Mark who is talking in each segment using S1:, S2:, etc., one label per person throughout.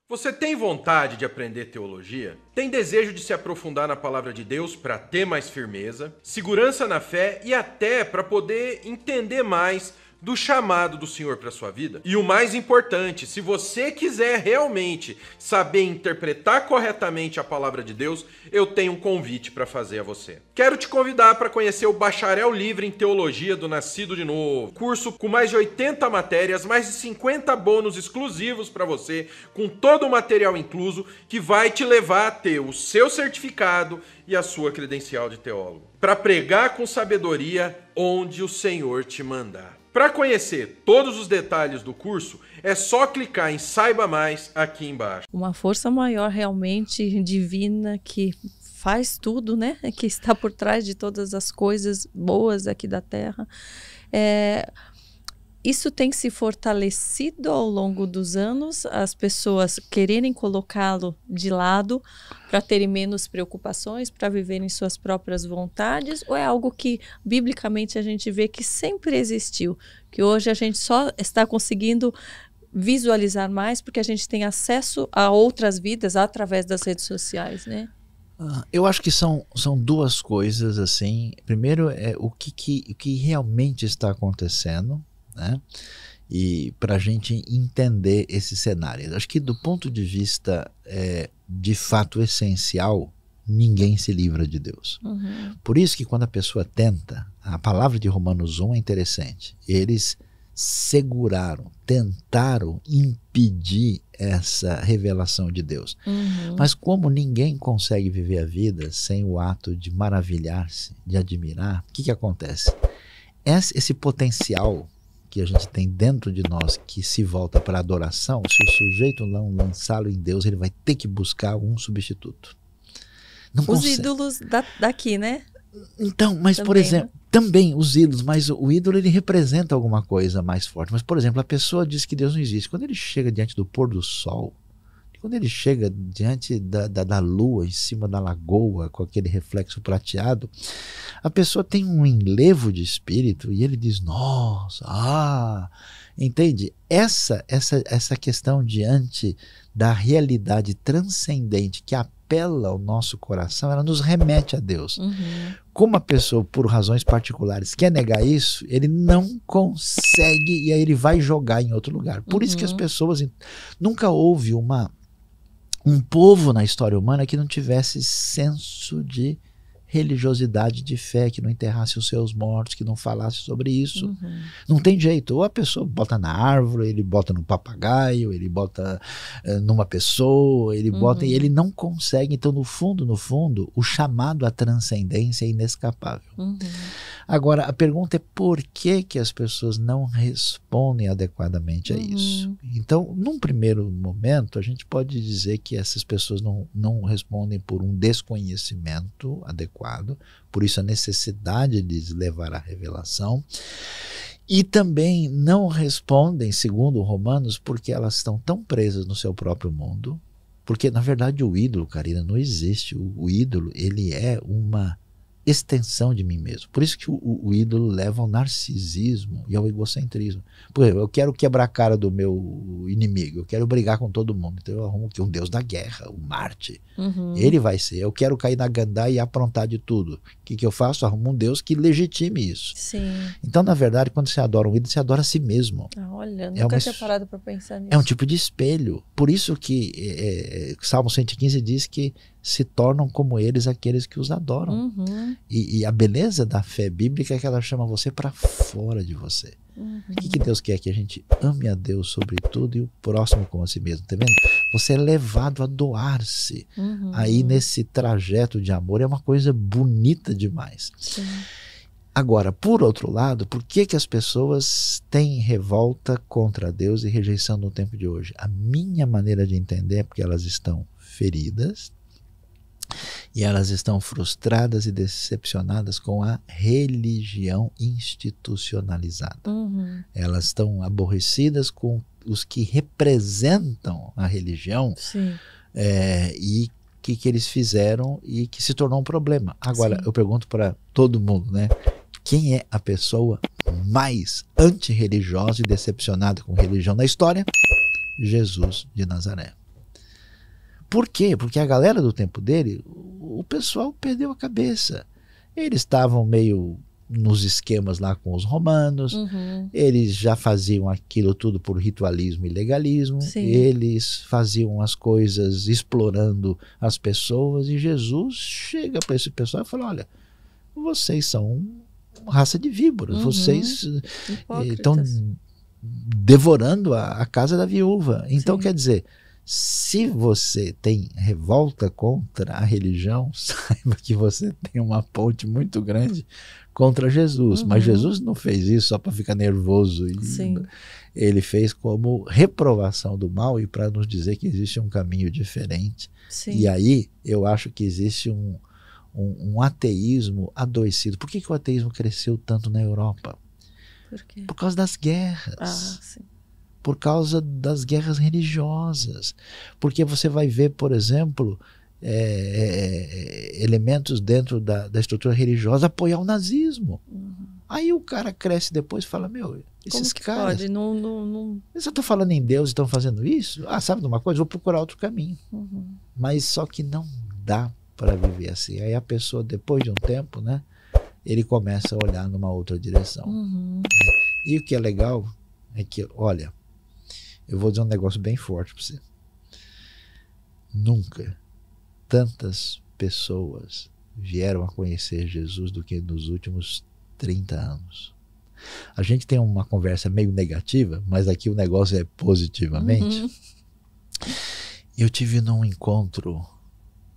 S1: Você tem vontade de aprender teologia? Tem desejo de se aprofundar na palavra de Deus para ter mais firmeza, segurança na fé e até para poder entender mais do chamado do Senhor para sua vida? E o mais importante, se você quiser realmente saber interpretar corretamente a palavra de Deus, eu tenho um convite para fazer a você. Quero te convidar para conhecer o Bacharel Livre em Teologia do Nascido de Novo. Curso com mais de 80 matérias, mais de 50 bônus exclusivos para você, com todo o material incluso, que vai te levar a ter o seu certificado e a sua credencial de teólogo. Para pregar com sabedoria onde o Senhor te mandar. Para conhecer todos os detalhes do curso, é só clicar em Saiba Mais aqui embaixo.
S2: Uma força maior realmente divina que faz tudo, né? Que está por trás de todas as coisas boas aqui da Terra. Isso tem se fortalecido ao longo dos anos, as pessoas quererem colocá-lo de lado para terem menos preocupações, para viverem suas próprias vontades, ou é algo que biblicamente a gente vê que sempre existiu, que hoje a gente só está conseguindo visualizar mais porque a gente tem acesso a outras vidas através das redes sociais, né?
S3: Eu acho que são duas coisas assim. Primeiro é o que realmente está acontecendo, né? E para a gente entender esse cenário, acho que do ponto de vista de fato essencial, ninguém se livra de Deus. Por isso que quando a pessoa tenta, a palavra de Romanos 1 é interessante, eles tentaram impedir essa revelação de Deus. Mas como ninguém consegue viver a vida sem o ato de maravilhar-se, de admirar, o que acontece? Esse potencial que a gente tem dentro de nós, que se volta para a adoração, se o sujeito não lançá-lo em Deus, ele vai ter que buscar um substituto. Não
S2: Os
S3: consegue.
S2: ídolos daqui, né?
S3: Então, mas
S2: também,
S3: por exemplo,
S2: né?
S3: Também os ídolos, mas o ídolo ele representa alguma coisa mais forte. Mas, por exemplo, a pessoa diz que Deus não existe. Quando ele chega diante do pôr do sol, quando ele chega diante da lua, em cima da lagoa, com aquele reflexo prateado, a pessoa tem um enlevo de espírito e ele diz, nossa, entende? Essa questão diante da realidade transcendente que apela ao nosso coração, ela nos remete a Deus. Como a pessoa, por razões particulares, quer negar isso, ele não consegue e aí ele vai jogar em outro lugar. Por isso que as pessoas... Nunca houve um povo na história humana que não tivesse senso de religiosidade, de fé, que não enterrasse os seus mortos, que não falasse sobre isso. Não tem jeito. Ou a pessoa bota na árvore, ele bota no papagaio, ele bota numa pessoa, ele bota e ele não consegue. Então, no fundo, o chamado à transcendência é inescapável. Agora, a pergunta é por que as pessoas não respondem adequadamente a isso? Então, num primeiro momento, a gente pode dizer que essas pessoas não respondem por um desconhecimento adequado, por isso a necessidade de lhes levar à revelação, e também não respondem, segundo Romanos, porque elas estão tão presas no seu próprio mundo, porque na verdade o ídolo, Karina, não existe. O ídolo, ele é uma extensão de mim mesmo. Por isso que o ídolo leva ao narcisismo e ao egocentrismo. Por exemplo, eu quero quebrar a cara do meu inimigo, eu quero brigar com todo mundo, então eu arrumo um deus da guerra, o Marte. Ele vai ser. Eu quero cair na gandaia e aprontar de tudo. O que eu faço? Arrumo um deus que legitime isso.
S2: Sim.
S3: Então, na verdade, quando você adora um ídolo, você adora a si mesmo.
S2: Olha, nunca tinha parado para pensar nisso.
S3: É um tipo de espelho. Por isso que Salmo 115 diz que se tornam como eles aqueles que os adoram. E a beleza da fé bíblica é que ela chama você para fora de você. O que Deus quer? Que a gente ame a Deus sobre tudo e o próximo como a si mesmo. Tá vendo? Você é levado a doar-se. Aí nesse trajeto de amor é uma coisa bonita demais.
S2: Sim.
S3: Agora, por outro lado, por que as pessoas têm revolta contra Deus e rejeição no tempo de hoje? A minha maneira de entender é porque elas estão feridas, e elas estão frustradas e decepcionadas com a religião institucionalizada. Elas estão aborrecidas com os que representam a religião e o que eles fizeram e que se tornou um problema. Agora, eu pergunto para todo mundo, né? Quem é a pessoa mais antirreligiosa e decepcionada com religião na história? Jesus de Nazaré. Por quê? Porque a galera do tempo dele, o pessoal perdeu a cabeça. Eles estavam meio nos esquemas lá com os romanos, eles já faziam aquilo tudo por ritualismo e legalismo,
S2: Sim.
S3: eles faziam as coisas explorando as pessoas, e Jesus chega para esse pessoal e fala: olha, vocês são raça de víboras, vocês estão devorando a casa da viúva. Então,
S2: Sim.
S3: quer dizer, se você tem revolta contra a religião, saiba que você tem uma ponte muito grande contra Jesus. Mas Jesus não fez isso só para ficar nervoso.
S2: Sim.
S3: Ele fez como reprovação do mal e para nos dizer que existe um caminho diferente.
S2: Sim.
S3: E aí eu acho que existe um ateísmo adoecido. Por que o ateísmo cresceu tanto na Europa?
S2: Por quê?
S3: Por causa das guerras.
S2: Sim.
S3: Por causa das guerras religiosas. Porque você vai ver, por exemplo, elementos dentro da estrutura religiosa apoiar o nazismo. Aí o cara cresce depois e fala: meu, esses caras...
S2: Pode? Não...
S3: Eles estão falando em Deus e estão fazendo isso? Ah, sabe de uma coisa? Vou procurar outro caminho. Mas só que não dá para viver assim. Aí a pessoa, depois de um tempo, né, ele começa a olhar numa outra direção. Né? E o que é legal é que, olha, eu vou dizer um negócio bem forte para você. Nunca tantas pessoas vieram a conhecer Jesus do que nos últimos 30 anos. A gente tem uma conversa meio negativa, mas aqui o negócio é positivamente. Eu tive num encontro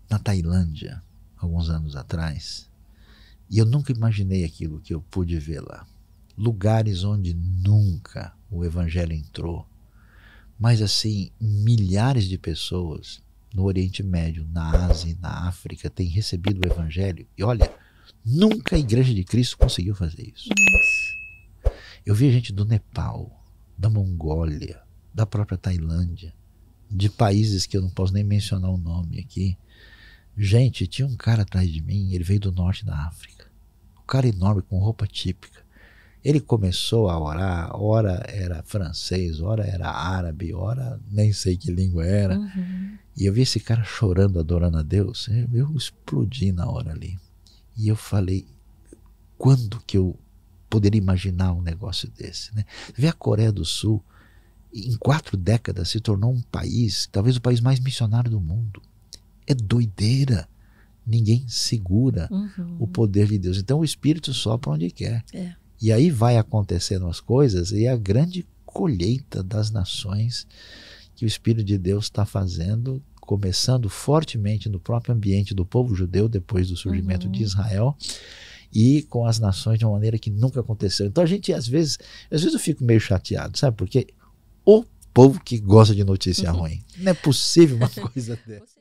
S3: na Tailândia, alguns anos atrás, e eu nunca imaginei aquilo que eu pude ver lá. Lugares onde nunca o evangelho entrou, mas assim, milhares de pessoas no Oriente Médio, na Ásia e na África têm recebido o evangelho. E olha, nunca a Igreja de Cristo conseguiu fazer isso.
S2: Nossa.
S3: Eu vi gente do Nepal, da Mongólia, da própria Tailândia, de países que eu não posso nem mencionar o nome aqui. Gente, tinha um cara atrás de mim, ele veio do norte da África. Um cara enorme, com roupa típica. Ele começou a orar, ora era francês, ora era árabe, ora nem sei que língua era. E eu vi esse cara chorando, adorando a Deus. Eu explodi na hora ali. E eu falei, quando que eu poderia imaginar um negócio desse? Né? Ver a Coreia do Sul, em 4 décadas, se tornou um país, talvez o país mais missionário do mundo. É doideira. Ninguém segura o poder de Deus. Então o Espírito sopra onde quer. E aí vai acontecendo as coisas, e a grande colheita das nações que o Espírito de Deus está fazendo, começando fortemente no próprio ambiente do povo judeu, depois do surgimento de Israel, e com as nações de uma maneira que nunca aconteceu. Então a gente, às vezes eu fico meio chateado, sabe? Porque o povo que gosta de notícia ruim. Não é possível uma coisa dessa.